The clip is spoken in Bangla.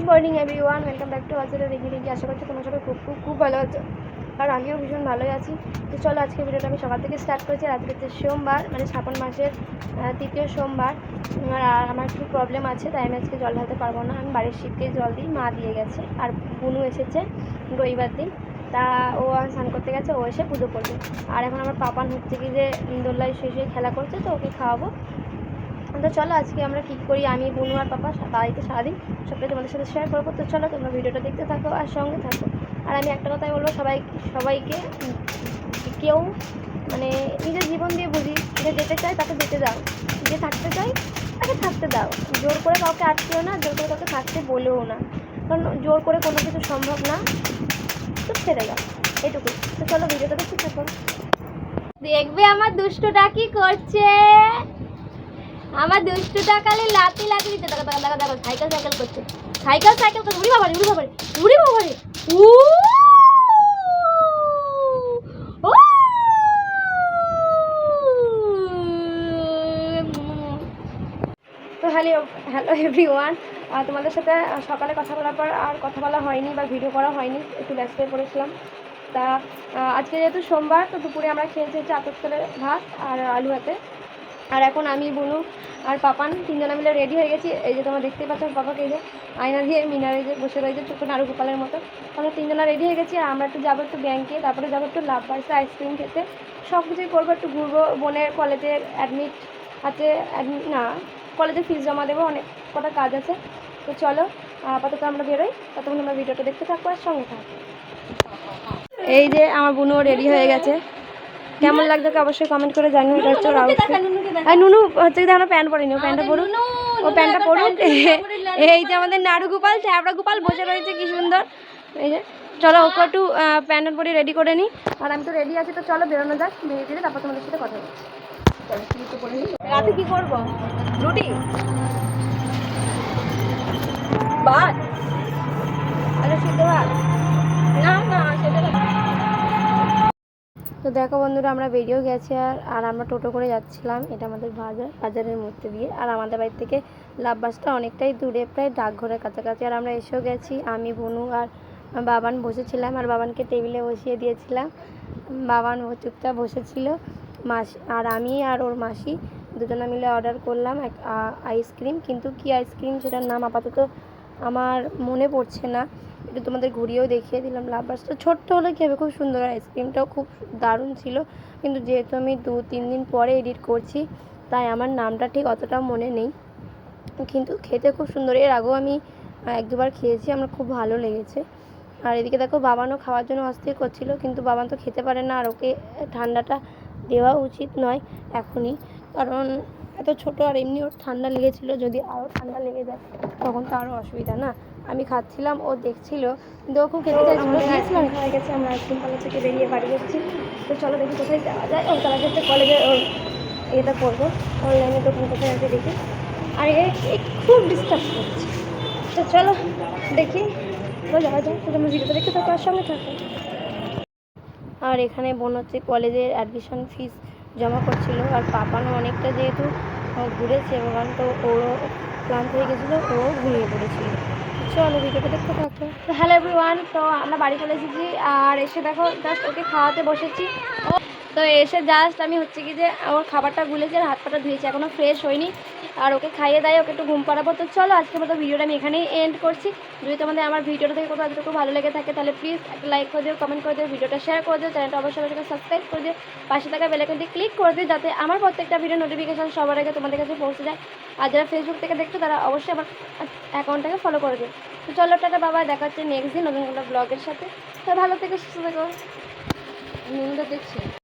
Good morning everyone, welcome back to আজের রেগি। আশা করছি তোমার সবাই খুব খুব খুব ভালো আছো, আর আমিও ভীষণ ভালোই আছি। তো চলো, আজকে ভিডিওটা আমি সকাল থেকে স্টার্ট করেছি। আজকে হচ্ছে সোমবার, মানে শ্রাবণ মাসের তৃতীয় সোমবার। আর আমার একটু প্রবলেম আছে, তাই আমি আজকে জল ঢালতে পারবো না। আমি বাড়ির শিবকে জল দিই, মা দিয়ে গেছে, আর বুনু এসেছে রবিবার দিন। তা ও স্নান করতে গেছে, ও এসে পুজো করবে। আর এখন আমার পাপান হচ্ছে কি যে দোল্লায় শুয়ে খেলা করছে, তো ওকে খাওয়াবো। তো চলো, আজকে আমরা কী করি আমি, বুনু আর পাপা বাড়িতে সারাদিন সবটাই তোমাদের সাথে শেয়ার করবো। তো চলো, তোমরা ভিডিওটা দেখতে থাকো আর সঙ্গে থাকো। আর আমি একটা কথাই বলবো, সবাইকে কেউ মানে নিজের জীবন দিয়ে বুঝি, যে যেতে চায় তাকে যেতে দাও, যে থাকতে চায় তাকে থাকতে দাও। জোর করে কাউকে আটকেও না, জোর করে কাউকে থাকতে বলেও না, কারণ জোর করে কোনো কিছু সম্ভব না। তো ছেড়ে দাও, এটুকুই। তো চলো, ভিডিওটা দেখতে থাকো। দেখবে আমার দুষ্টুটা কি করছে। আমার দুষ্টুটা কালে লাতি লাগিয়ে দিতে, দেখো দেখো দেখো, সাইকেল করছে, সাইকেল করছে। উড়ি বাবারে তো হ্যালো এভরিওয়ান। তোমাদের সাথে সকালে কথা বলার পর আর কথা বলা হয়নি বা ভিডিও করা হয়নি, একটু ব্যস্ত হয়ে পড়েছিলাম। তা আজকে যেহেতু সোমবার, তো দুপুরে আমরা খেয়েছি হচ্ছে আতপচালের ভাত আর আলু হাতে। আর এখন আমি, বুনু আর পাপান তিনজনে মিলে রেডি হয়ে গেছি। এই যে তোমরা দেখতেই পাচ্ছ পাপাকে, এই যে আয়না দিয়ে মিনারে যে বসে রয়েছে ছোটো নাড়ু গোপালের মতো। আমরা তিনজনে রেডি হয়ে গেছি। আর আমরা একটু যাবো একটু ব্যাংকে, তারপরে যাবো একটু লাভবার্সে আইসক্রিম খেতে, সব কিছুই করবো। একটু ঘুরবো, বোনের কলেজের অ্যাডমিট আছে, না কলেজে ফিস জমা দেবো, অনেক কটা কাজ আছে। তো চলো, আপাতত আমরা বেরোই, ততক্ষণ আমরা ভিডিওটা দেখতে থাকবো আর সঙ্গে থাকবো। এই যে আমার বুনুও রেডি হয়ে গেছে, কেমন লাগছে অবশ্যই কমেন্ট করে জানিও। এটা হচ্ছে আর নুনু হচ্ছে যে আমরা প্যান্ট পরিনি, ও প্যান্টটা পরুক, ও প্যান্টটা পরুক। এই যে আমাদের নাড়ু গোপাল, ট্যাবড়া গোপাল বসে রয়েছে কি সুন্দর। এই যে চলো, ওকে একটু প্যান্ট পরে রেডি করে নিই। আর আমি তো রেডি আছি, তো চলো বেরোনো যাক, বেরিয়ে দিলে তারপর তোমাদের সাথে কথা বলছি। রাতে কি করবো? রুটি, ভাত, আরে সিদ্ধ ভাত, না না সেটা। তো দেখো বন্ধুরা, আমরা বেরিয়েও গেছি। আর আমরা টোটো করে যাচ্ছিলাম, এটা আমাদের বাজারের মধ্যে দিয়ে। আর আমাদের বাড়ি থেকে লাভবাসটা অনেকটাই দূরে, প্রায় ডাকঘরের কাছাকাছি। আর আমরা এসেও গেছি, আমি, বুনু আর বাবান বসেছিলাম, আর বাবানকে টেবিলে বসিয়ে দিয়েছিলাম। বাবান চুপচাপ বসেছিল। মাসি আর আমি আর ওর মাসি দুজনে মিলে অর্ডার করলাম আইসক্রিম, কিন্তু কি আইসক্রিম সেটার নাম আপাতত আমার মনে পড়ছে না। একটু তোমাদের ঘুরিয়েও দেখিয়ে দিলাম। লাভবার্সটা ছোট্ট হলে কী হবে, খুব সুন্দর, আইসক্রিমটাও খুব দারুণ ছিল। কিন্তু যেহেতু আমি 2-3 দিন পরে এডিট করছি, তাই আমার নামটা ঠিক অতটা মনে নেই, কিন্তু খেতে খুব সুন্দর। এর আগেও আমি 1-2 বার খেয়েছি, আমার খুব ভালো লেগেছে। আর এদিকে দেখো, বাবানও খাওয়ার জন্য অস্থির করছিল, কিন্তু বাবান তো খেতে পারে না। আর ওকে ঠান্ডাটা দেওয়া উচিত নয় এখনই, কারণ এত ছোটো, আর এমনি ওর ঠান্ডা লেগেছিলো। যদি আরও ঠান্ডা লেগে যায় তখন তো আরও অসুবিধা না। আমি খাচ্ছিলাম, ও দেখছিল, কিন্তু ও খুব খেতে চাইছিল। দিয়েছিলাম, হয়ে গেছে, আমরা আইসক্রিম পার্লার থেকে বেরিয়ে বাড়ি যাচ্ছি। তো চলো দেখি কোথায় যাওয়া যায়। ও তার ক্ষেত্রে কলেজে এটা করবো, অনলাইনে দোকান কোথায় আছে দেখি। আর খুব ডিস্টার্ব করছে। তো চলো দেখি যাওয়া যায়। তো তোমরা ভিডিওটা দেখতে থাকো আর সঙ্গে থাকো। আর এখানে বোন হচ্ছে কলেজের অ্যাডমিশন ফিস জমা করছিল। আর পাপানো অনেকটা যেহেতু ঘুরেছে এবং তো ওরও ক্লান্ত হয়ে গেছিলো, ও ঘুমিয়ে পড়েছিল। চলো ভিডিওটা দেখতে থাকো। তো হ্যালো এভরিওয়ান, তো আমরা বাড়ি চলে এসেছি। আর এসে দেখো জাস্ট ওকে খাওয়াতে বসেছি। তো এসে জাস্ট আমি হচ্ছে কি যে ওর খাবারটা গুলেছি আর হাত পাটা ধুয়েছি, এখনও ফ্রেশ হয়নি। আর ওকে খাইয়ে দেয়, ওকে একটু ঘুম পাড়াবো। তো চলো, আজকের মতো ভিডিওটা আমি এখানেই এন্ড করছি। যদি তোমাদের আমার ভিডিওটা থেকে কোথাও এতটুকু ভালো লেগে থাকে, তাহলে প্লিজ একটা লাইক করে দিও, কমেন্ট করে দিও, ভিডিওটা শেয়ার করে দিও, চ্যানেলটা অবশ্যই সাবস্ক্রাইব করে দিও, পাশে থাকা বেল আইকনটি ক্লিক করে দিও, যাতে আমার প্রত্যেকটা ভিডিও নোটিফিকেশন সবার আগে তোমাদের কাছে পৌঁছে যায়। আর যারা ফেসবুক থেকে দেখছো, তারা অবশ্যই আমার অ্যাকাউন্টটাকে ফলো করে দিও। তো চলো, টাটা, বাবা, দেখা হচ্ছে নেক্সট দিন নতুন কোনো ব্লগের সাথে। তো ভালো থেকে সুস্থ থেকো। দেখছি।